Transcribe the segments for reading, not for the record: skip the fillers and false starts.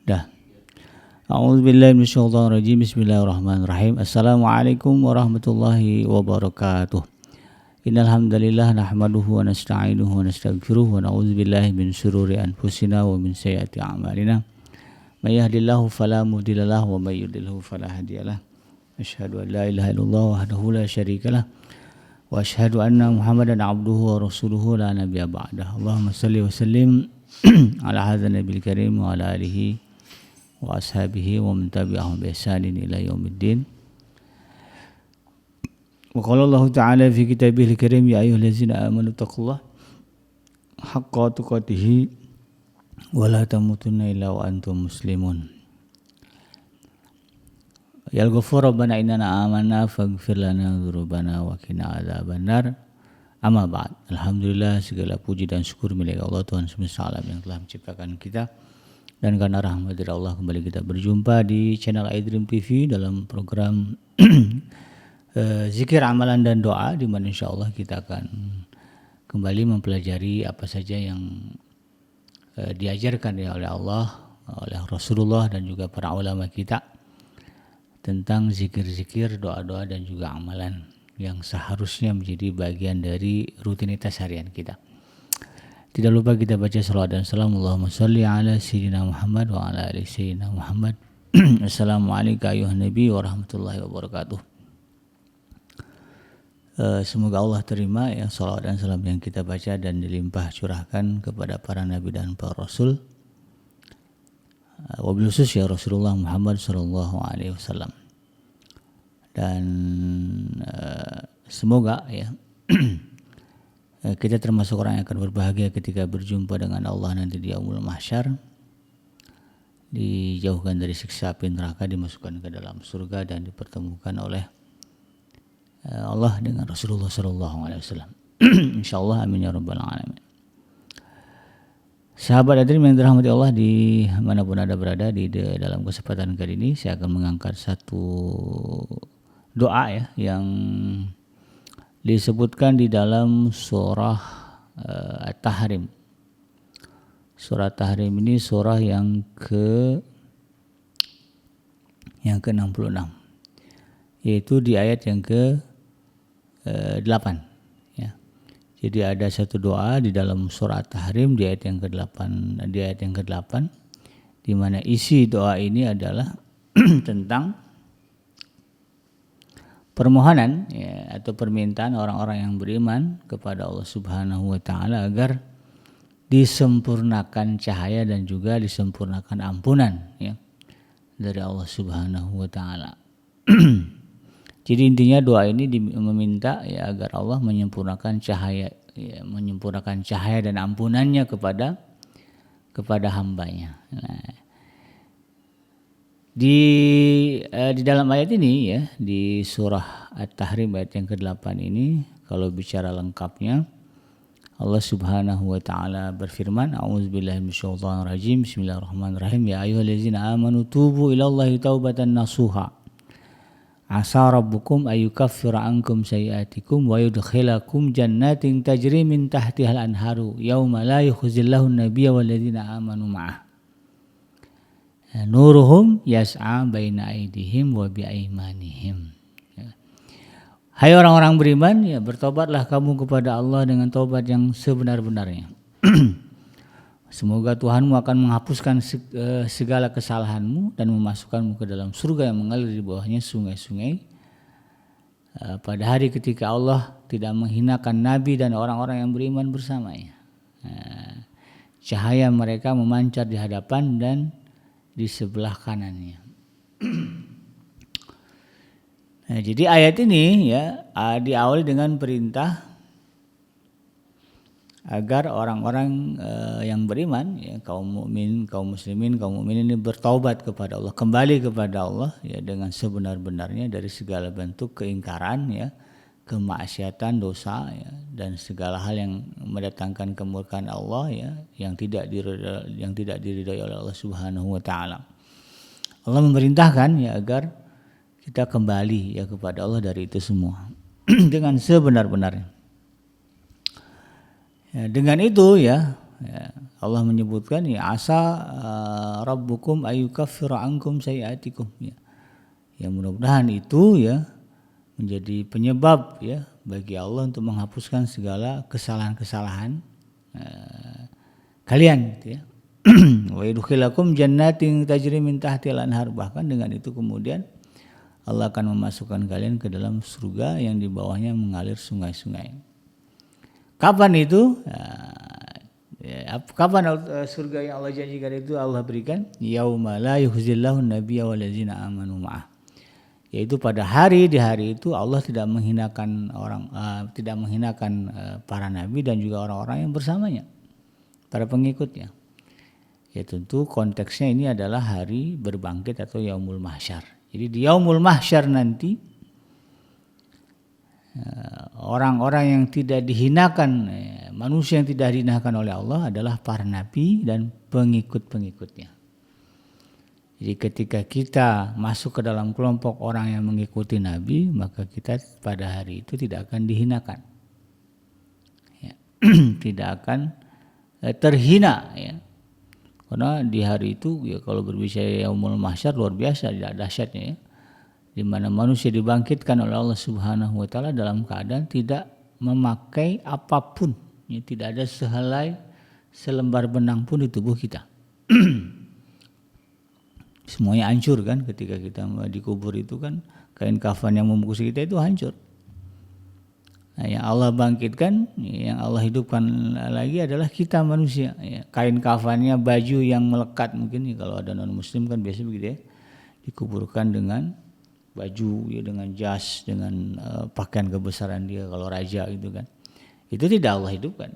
Dah. A'udzubillahi minasyaitonirrajim. Bismillahirrahmanirrahim. Assalamualaikum warahmatullahi wabarakatuh. Innal hamdalillah nahmaduhu wa nasta'inuhu wa nastaghfiruh wa na'udzubillahi min syururi anfusina wa min sayyiati a'malina. May yahdihillahu fala mudhillalah wa may yudhlilhu fala hadiyalah. Asyhadu an la ilaha illallah wahdahu la syarikalah wa asyhadu anna Muhammadan abduhu wa rasuluhu la nabiyya ba'dah. Allahumma shalli wa sallim ala hadzal nabiyil karim wa ala alihi wa ashabihi wa man tabi'ahum bi ihsanin ila yaumiddin. Wa qala Allah ta'ala fi kitabihil karim ya ayyuhallazina amanu taqullaha haqqa tuqatih wa la tamutunna illa wa antum muslimun. Ya Al-Ghafur Rabbana innana amanna faghfir lana dzunubana wa qina adzabannar. Amma ba'd. Alhamdulillah, segala puji dan syukur milik Allah Tuhan semesta alam yang telah menciptakan kita, dan karena rahmat dari Allah kembali kita berjumpa di channel iDream TV dalam program zikir, amalan dan doa, di mana insyaallah kita akan kembali mempelajari apa saja yang diajarkan oleh Allah, oleh Rasulullah dan juga para ulama kita tentang zikir-zikir, doa-doa dan juga amalan yang seharusnya menjadi bagian dari rutinitas harian kita. Tidak lupa kita baca salawat dan salam. Allahumma shalli ala sayyidina Muhammad wa ala ali sayyidina Muhammad. Assalamualaikum ayuhan nabi wa rahmatullahi wabarakatuh. Semoga Allah terima ya salawat dan salam yang kita baca dan dilimpah curahkan kepada para nabi dan para rasul. Wabil khusus ya Rasulullah Muhammad sallallahu alaihi wasallam. Dan semoga ya kita termasuk orang yang akan berbahagia ketika berjumpa dengan Allah nanti di yaumul mahsyar, dijauhkan dari siksa api neraka, dimasukkan ke dalam surga dan dipertemukan oleh Allah dengan Rasulullah sallallahu alaihi wasallam. Insyaallah, amin ya rabbal alamin. Sahabat hadirin yang dirahmati Allah di manapun Anda berada, di dalam kesempatan kali ini saya akan mengangkat satu doa ya yang disebutkan di dalam surah At-Tahrim. Surah At-Tahrim ini surah yang ke-66, yaitu di ayat yang ke-8 ya. Jadi ada satu doa di dalam surah At-Tahrim di ayat yang ke-8, di mana isi doa ini adalah tentang permohonan ya, atau permintaan orang-orang yang beriman kepada Allah Subhanahu wa taala agar disempurnakan cahaya dan juga disempurnakan ampunan ya dari Allah Subhanahu wa taala. Jadi intinya doa ini meminta ya agar Allah menyempurnakan cahaya ya, menyempurnakan cahaya dan ampunannya kepada hambanya. Nah, di dalam ayat ini ya, di surah At-Tahrim ayat yang ke-8 ini, kalau bicara lengkapnya, Allah Subhanahu wa taala berfirman, a'udzubillahi minasyaitonirrajim, bismillahirrahmanirrahim, ya ayyuhallazina amanu tubu ilallahi taubatan nasuha. Asa rabbukum ayyukaffira ankum sayyi'atikum wa yudkhilakum jannatin tajri min tahtihal anharu yauma la yukhzillahu an-nabiyya walladzina amanu ma'ah. Nuruhum yas'a baina aydihim wa bi aymanihim. Hai orang-orang beriman, ya bertobatlah kamu kepada Allah dengan taubat yang sebenar-benarnya. Semoga Tuhanmu akan menghapuskan segala kesalahanmu dan memasukkanmu ke dalam surga yang mengalir di bawahnya sungai-sungai. Pada hari ketika Allah tidak menghinakan Nabi dan orang-orang yang beriman bersamanya. Cahaya mereka memancar di hadapan dan di sebelah kanannya. Nah, jadi ayat ini ya diawali dengan perintah agar orang-orang yang beriman ya, kaum mukmin, kaum muslimin, kaum mukminin ini bertaubat kepada Allah, kembali kepada Allah ya dengan sebenar-benarnya dari segala bentuk keingkaran ya, kemaksiatan, dosa ya, dan segala hal yang mendatangkan kemurkaan Allah ya, yang tidak diridhai oleh Allah Subhanahu wa taala. Allah memerintahkan ya agar kita kembali ya kepada Allah dari itu semua dengan sebenar-benarnya. Ya, dengan itu ya Allah menyebutkan ya asa rabbukum ayyukaffira ankum sayiatikum ya. Ya mudah-mudahan itu ya menjadi penyebab ya bagi Allah untuk menghapuskan segala kesalahan-kesalahan kalian gitu ya. Wa yudkhilakum jannatin tajri min tahtiha al-anhar, bahkan dengan itu kemudian Allah akan memasukkan kalian ke dalam surga yang di bawahnya mengalir sungai-sungai. Kapan itu? Kapan surga yang Allah janjikan itu Allah berikan? Yauma la yukhzillahu an-nabiyya wal ladzina amanu ma'ah. Yaitu pada di hari itu Allah tidak menghinakan para nabi dan juga orang-orang yang bersamanya, para pengikutnya. Ya tentu konteksnya ini adalah hari berbangkit atau yaumul mahsyar. Jadi di yaumul mahsyar nanti orang-orang yang tidak dihinakan, manusia yang tidak dihinakan oleh Allah adalah para nabi dan pengikut-pengikutnya. Jadi ketika kita masuk ke dalam kelompok orang yang mengikuti nabi, maka kita pada hari itu tidak akan dihinakan. Ya. Tidak akan terhina ya. Karena di hari itu ya kalau berbicara yaumul mahsyar luar biasa dahsyatnya ya. Di mana manusia dibangkitkan oleh Allah Subhanahu wa taala dalam keadaan tidak memakai apapun, ya, tidak ada selembar benang pun di tubuh kita. Semuanya hancur kan ketika kita dikubur itu kan, kain kafan yang membungkus kita itu hancur. Nah, yang Allah bangkitkan, yang Allah hidupkan lagi adalah kita manusia. Ya, kain kafannya, baju yang melekat mungkin ya, kalau ada non muslim kan biasa begitu ya, dikuburkan dengan baju ya, dengan jas, dengan pakaian kebesaran dia kalau raja gitu kan. Itu tidak Allah hidupkan,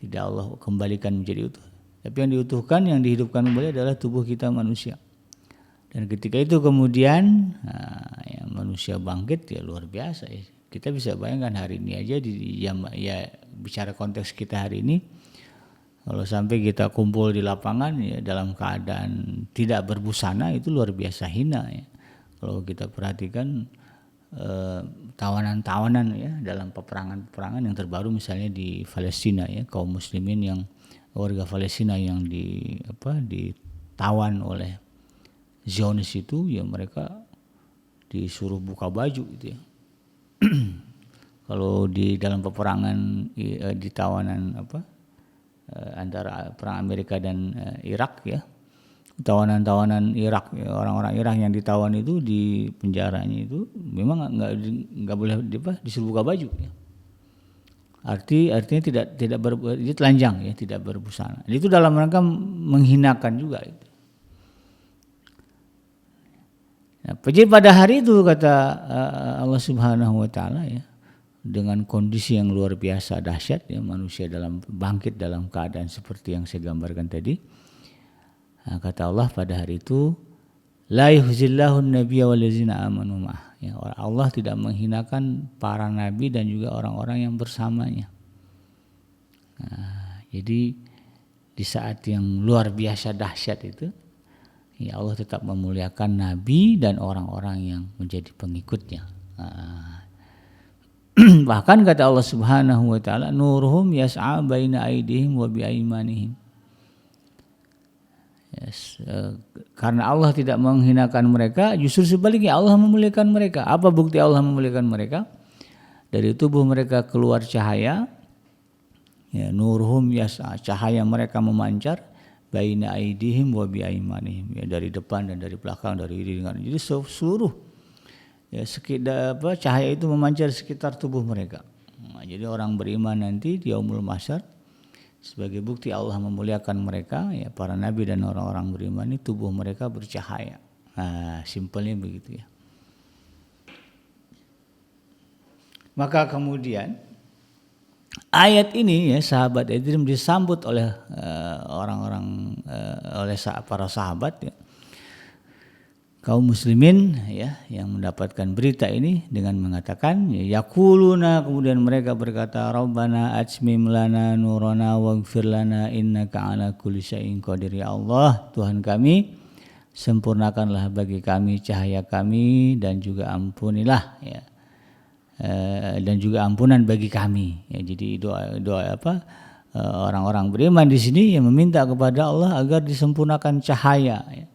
tidak Allah kembalikan menjadi utuh. Tapi yang diutuhkan, yang dihidupkan kembali adalah tubuh kita manusia. Dan ketika itu kemudian ya, manusia bangkit ya luar biasa ya. Kita bisa bayangkan hari ini aja ya bicara konteks kita hari ini, kalau sampai kita kumpul di lapangan ya dalam keadaan tidak berbusana itu luar biasa hina ya. Kalau kita perhatikan tawanan-tawanan ya dalam peperangan yang terbaru misalnya di Palestina ya, kaum muslimin yang warga Palestina yang ditawan oleh Zionis itu ya mereka disuruh buka baju gitu ya. Kalau di dalam peperangan di tawanan antara perang Amerika dan Irak ya, tawanan-tawanan Irak ya, orang-orang Irak yang ditawan itu di penjaranya itu memang nggak boleh disuruh buka baju ya. Artinya tidak dia telanjang ya, tidak berbusana. Itu dalam rangka menghinakan juga itu. Nah, jadi pada hari itu kata Allah Subhanahu wa taala ya, dengan kondisi yang luar biasa dahsyat ya, manusia bangkit dalam keadaan seperti yang saya gambarkan tadi. Nah, kata Allah pada hari itu la yuhzillahu an-nabiyya wal ladzina amanu ma'ah. Ya, Allah tidak menghinakan para nabi dan juga orang-orang yang bersamanya. Nah, jadi di saat yang luar biasa dahsyat itu ya Allah tetap memuliakan nabi dan orang-orang yang menjadi pengikutnya. Bahkan kata Allah Subhanahu wa taala nuruhum yas'a baina aydihim wa bi aymanihim. Yes, karena Allah tidak menghinakan mereka, justru sebaliknya Allah memuliakan mereka. Apa bukti Allah memuliakan mereka? Dari tubuh mereka keluar cahaya. Ya, nuruhum yas'a, cahaya mereka memancar baina aidihim wa bi aymanihim, ya, dari depan dan dari belakang, dari kiri dan kanan. Jadi seluruh ya cahaya itu memancar sekitar tubuh mereka. Nah, jadi orang beriman nanti di yaumul mahsyar sebagai bukti Allah memuliakan mereka ya, para nabi dan orang-orang beriman ini tubuh mereka bercahaya. Nah, simpelnya begitu ya. Maka kemudian ayat ini ya sahabat Idrim disambut oleh oleh para sahabat ya, kaum muslimin ya yang mendapatkan berita ini dengan mengatakan ya, yaquluna, kemudian mereka berkata Rabbana atmim lana nurana waghfir lana innaka ala kulli syai'in qadir. Ya Allah, Tuhan kami, sempurnakanlah bagi kami cahaya kami dan juga ampunilah ya. Dan juga ampunan bagi kami ya. Jadi doa orang-orang beriman di sini yang meminta kepada Allah agar disempurnakan cahaya, ya.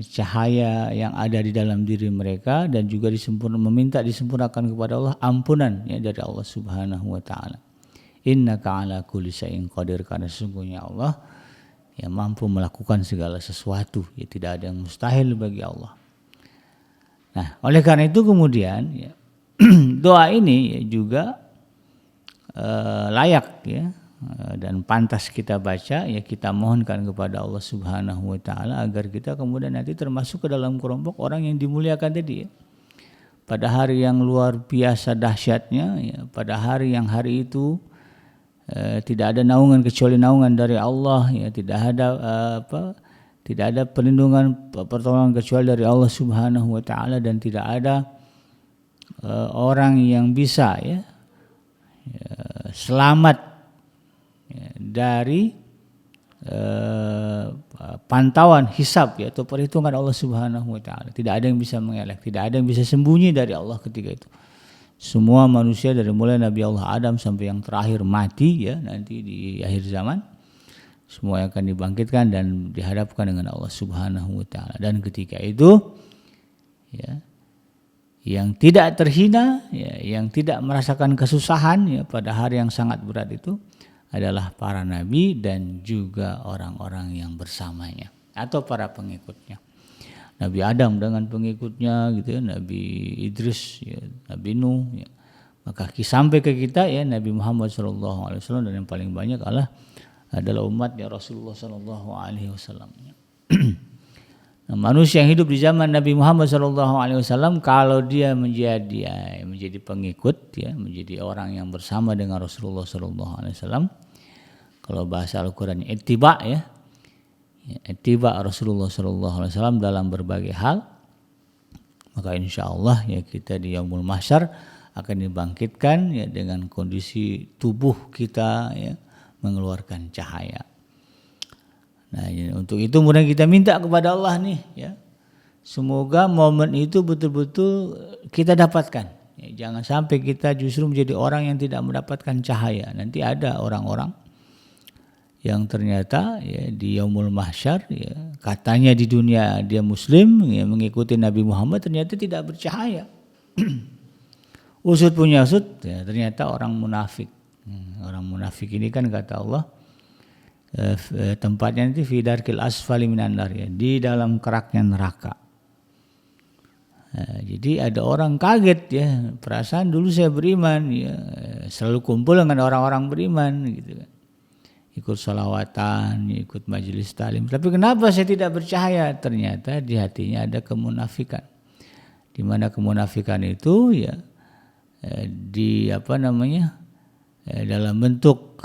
Cahaya yang ada di dalam diri mereka, dan juga meminta disempurnakan kepada Allah ampunan, ya, dari Allah Subhanahu wa taala. Innaka ala kulli syai'in qadir, karena sesungguhnya Allah yang mampu melakukan segala sesuatu, ya, tidak ada yang mustahil bagi Allah. Nah, oleh karena itu kemudian, ya, doa ini, ya, juga layak, ya, dan pantas kita baca, ya, kita mohonkan kepada Allah Subhanahu wa taala agar kita kemudian nanti termasuk ke dalam kelompok orang yang dimuliakan tadi, ya. Pada hari yang luar biasa dahsyatnya, ya, pada hari yang hari itu tidak ada naungan kecuali naungan dari Allah, ya, tidak ada perlindungan pertolongan kecuali dari Allah Subhanahu wa taala, dan tidak ada orang yang bisa, ya, selamat, ya, dari pantauan hisab, ya, atau perhitungan Allah Subhanahu wa taala. Tidak ada yang bisa mengelak, tidak ada yang bisa sembunyi dari Allah ketika itu. Semua manusia dari mulai Nabi Allah Adam sampai yang terakhir mati, ya, nanti di akhir zaman, semua yang akan dibangkitkan dan dihadapkan dengan Allah Subhanahu wa taala. Dan ketika itu, ya, yang tidak terhina, ya, yang tidak merasakan kesusahan, ya, pada hari yang sangat berat itu adalah para nabi dan juga orang-orang yang bersamanya atau para pengikutnya. Nabi Adam dengan pengikutnya, gitu, ya, Nabi Idris, ya, Nabi Nuh, ya. Maka sampai ke kita, ya, Nabi Muhammad SAW, dan yang paling banyak adalah umatnya Rasulullah SAW. Nah, manusia yang hidup di zaman Nabi Muhammad SAW, kalau dia menjadi pengikut, ya, menjadi orang yang bersama dengan Rasulullah SAW, kalau bahasa Al-Quran ittiba, ya, ittiba Rasulullah SAW dalam berbagai hal, maka insya Allah, ya, kita di Yaumul Mahsyar akan dibangkitkan, ya, dengan kondisi tubuh kita, ya, mengeluarkan cahaya. Nah, ya, untuk itu kemudian kita minta kepada Allah nih, ya, semoga momen itu betul-betul kita dapatkan, ya, jangan sampai kita justru menjadi orang yang tidak mendapatkan cahaya. Nanti ada orang-orang yang ternyata, ya, di Yaumul Mahsyar, ya, katanya di dunia dia Muslim, ya, mengikuti Nabi Muhammad, ternyata tidak bercahaya. Usut punya usut, ya, ternyata orang munafik. Orang munafik ini kan kata Allah, tempatnya nanti fi darkil asfali minan nar, ya, di dalam keraknya neraka. Jadi ada orang kaget, ya, perasaan dulu saya beriman, ya, selalu kumpul dengan orang-orang beriman, gitu kan. Ikut sholawatan, ikut majelis talim, tapi kenapa saya tidak bercahaya? Ternyata di hatinya ada kemunafikan. Di mana kemunafikan itu, ya, dalam bentuk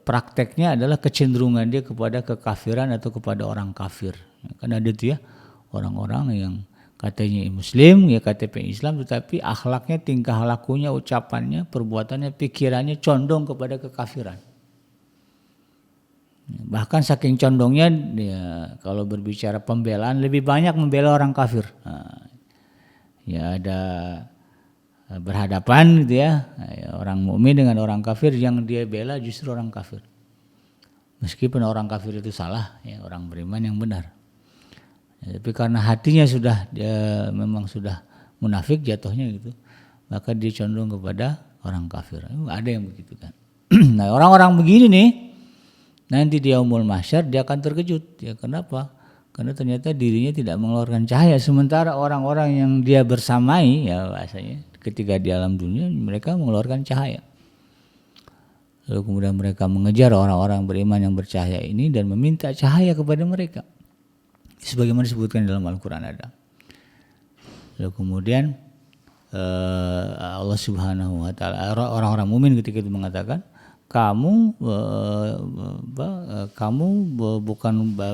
prakteknya adalah kecenderungan dia kepada kekafiran atau kepada orang kafir. Kan ada itu, ya, orang-orang yang katanya Muslim, ya, KTP Islam, tetapi akhlaknya, tingkah lakunya, ucapannya, perbuatannya, pikirannya condong kepada kekafiran. Bahkan saking condongnya, ya, kalau berbicara pembelaan lebih banyak membela orang kafir. Nah, ya, ada berhadapan, gitu, ya, orang mukmin dengan orang kafir, yang dia bela justru orang kafir. Meskipun orang kafir itu salah, ya, orang beriman yang benar. Ya, tapi karena hatinya memang sudah munafik jatuhnya, gitu, maka dia condong kepada orang kafir. Ada yang begitu kan. Nah, orang-orang begini nih, nanti di Yaumul Mahsyar dia akan terkejut, ya, kenapa? Karena ternyata dirinya tidak mengeluarkan cahaya, sementara orang-orang yang dia bersamai, ya, bahasanya ketika di alam dunia mereka mengeluarkan cahaya. Lalu kemudian mereka mengejar orang-orang beriman yang bercahaya ini dan meminta cahaya kepada mereka, sebagaimana disebutkan dalam Al-Quran ada. Lalu kemudian Allah Subhanahu wa taala, orang-orang mukmin ketika itu mengatakan, kamu bukan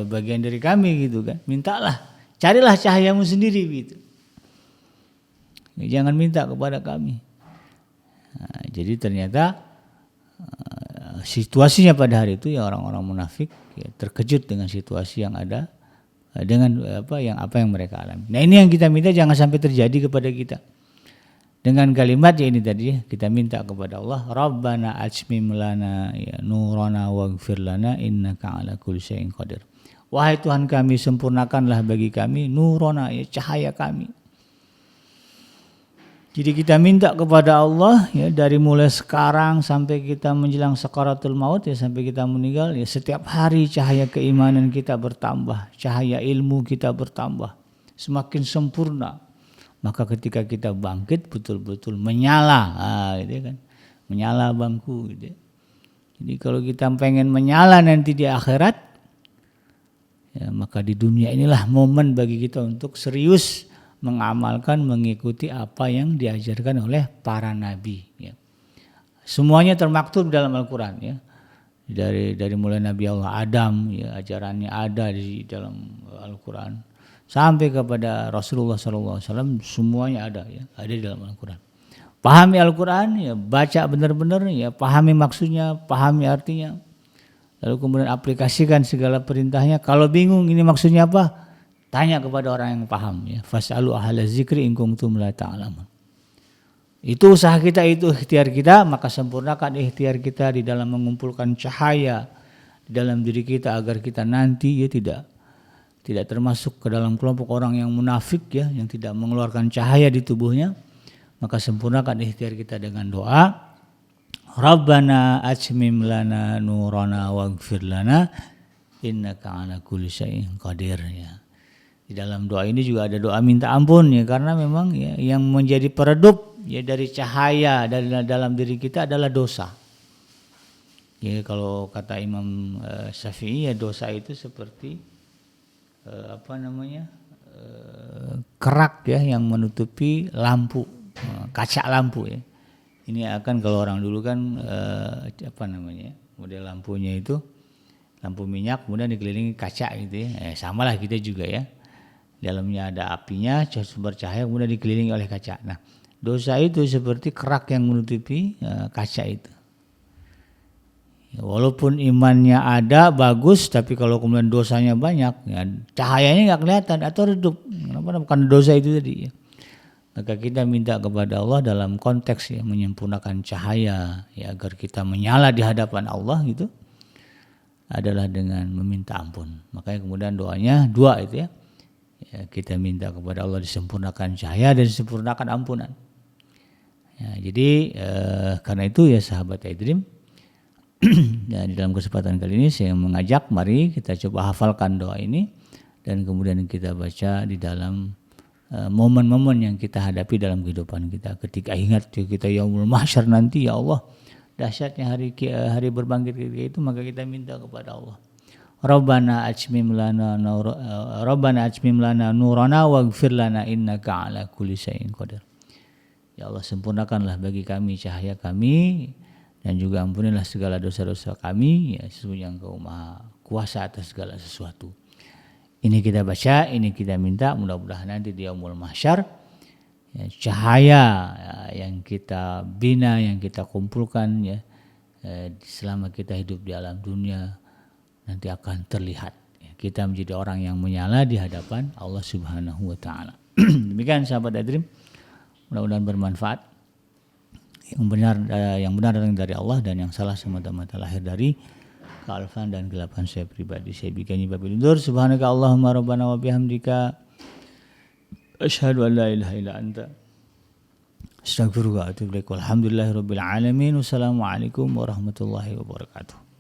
bagian dari kami, gitu kan. Mintalah, carilah cahayamu sendiri, gitu. Jangan minta kepada kami. Nah, jadi ternyata situasinya pada hari itu, ya, orang-orang munafik, ya, terkejut dengan situasi yang ada, dengan apa yang mereka alami. Nah, ini yang kita minta jangan sampai terjadi kepada kita. Dengan kalimat ya ini tadi kita minta kepada Allah, Rabbana atmim lana ya nurana waghfir lana innaka ala kulli syai'in qadir. Wahai Tuhan kami, sempurnakanlah bagi kami nurana ya cahaya kami. Jadi kita minta kepada Allah ya dari mulai sekarang sampai kita menjelang sakaratul maut ya sampai kita meninggal ya setiap hari cahaya keimanan kita bertambah, cahaya ilmu kita bertambah, semakin sempurna. Maka ketika kita bangkit betul-betul menyala, gitu kan, menyala bangku. Gitu. Jadi kalau kita pengen menyala nanti di akhirat, ya, maka di dunia inilah momen bagi kita untuk serius mengamalkan, mengikuti apa yang diajarkan oleh para nabi. Ya. Semuanya termaktub dalam Al-Quran. Ya. Dari mulai Nabi Allah Adam, ya, ajarannya ada di dalam Al-Quran. Sampai kepada Rasulullah SAW semuanya ada ya, ada di dalam Al-Quran. Pahami Al-Quran ya, baca benar-benar ya, pahami maksudnya, pahami artinya. Lalu kemudian aplikasikan segala perintahnya. Kalau bingung ini maksudnya apa? Tanya kepada orang yang paham ya. Fas'alu ahla zikri in kuntum la ta'lamun. Itu usaha kita, itu ikhtiar kita, maka sempurnakan ikhtiar kita di dalam mengumpulkan cahaya di dalam diri kita agar kita nanti ya tidak termasuk ke dalam kelompok orang yang munafik ya, yang tidak mengeluarkan cahaya di tubuhnya. Maka sempurnakan ikhtiar kita dengan doa, Rabbana atmim lana nurana waghfir lana innaka ala kulli syai'in qadir ya. Di dalam doa ini juga ada doa minta ampun ya, karena memang ya yang menjadi peredup ya dari cahaya dari dalam diri kita adalah dosa. Ya kalau kata Imam Syafi'i ya dosa itu seperti kerak ya yang menutupi lampu, kaca lampu ya. Ini akan kalau orang dulu kan model lampunya itu lampu minyak kemudian dikelilingi kaca gitu ya. Samalah kita juga ya. Dalamnya ada apinya, sumber cahaya kemudian dikelilingi oleh kaca. Nah, dosa itu seperti kerak yang menutupi kaca itu. Walaupun imannya ada bagus, tapi kalau kemudian dosanya banyak, ya, cahayanya nggak kelihatan atau redup. Kenapa? Bukan dosa itu tadi. Ya. Maka kita minta kepada Allah dalam konteks ya menyempurnakan cahaya, ya agar kita menyala di hadapan Allah gitu, adalah dengan meminta ampun. Makanya kemudian doanya dua itu ya. Ya kita minta kepada Allah disempurnakan cahaya dan disempurnakan ampunan. Ya, jadi karena itu ya sahabat iDream. Dan di dalam kesempatan kali ini saya mengajak mari kita coba hafalkan doa ini dan kemudian kita baca di dalam momen-momen yang kita hadapi dalam kehidupan kita. Ketika ingat kita yaumul mahsyar nanti ya Allah, dahsyatnya hari berbangkit ketika itu, maka kita minta kepada Allah. Rabbana atmim lana nurana waghfir lana innaka ala kulli syai'in qadir. Ya Allah, sempurnakanlah bagi kami cahaya kami dan juga ampunilah segala dosa-dosa kami, ya sesungguhnya Engkau Maha Kuasa atas segala sesuatu. Ini kita baca, ini kita minta, mudah-mudahan nanti di yaumul mahsyar ya, cahaya ya, yang kita bina, yang kita kumpulkan ya selama kita hidup di alam dunia nanti akan terlihat. Ya, kita menjadi orang yang menyala di hadapan Allah Subhanahu wa taala. Demikian sahabat iDream, mudah-mudahan bermanfaat. Yang benar datang dari Allah dan yang salah semata-mata lahir dari kealfan dan kegelapan saya pribadi. Saya bikin babil undur. Subhanaka Allahumma rabbana wa bihamdika asyhadu an la ilaha illa anta astaghfiruka wa atubu ilaik. Walhamdulillahirabbil alamin. Wassalamualaikum warahmatullahi wabarakatuh.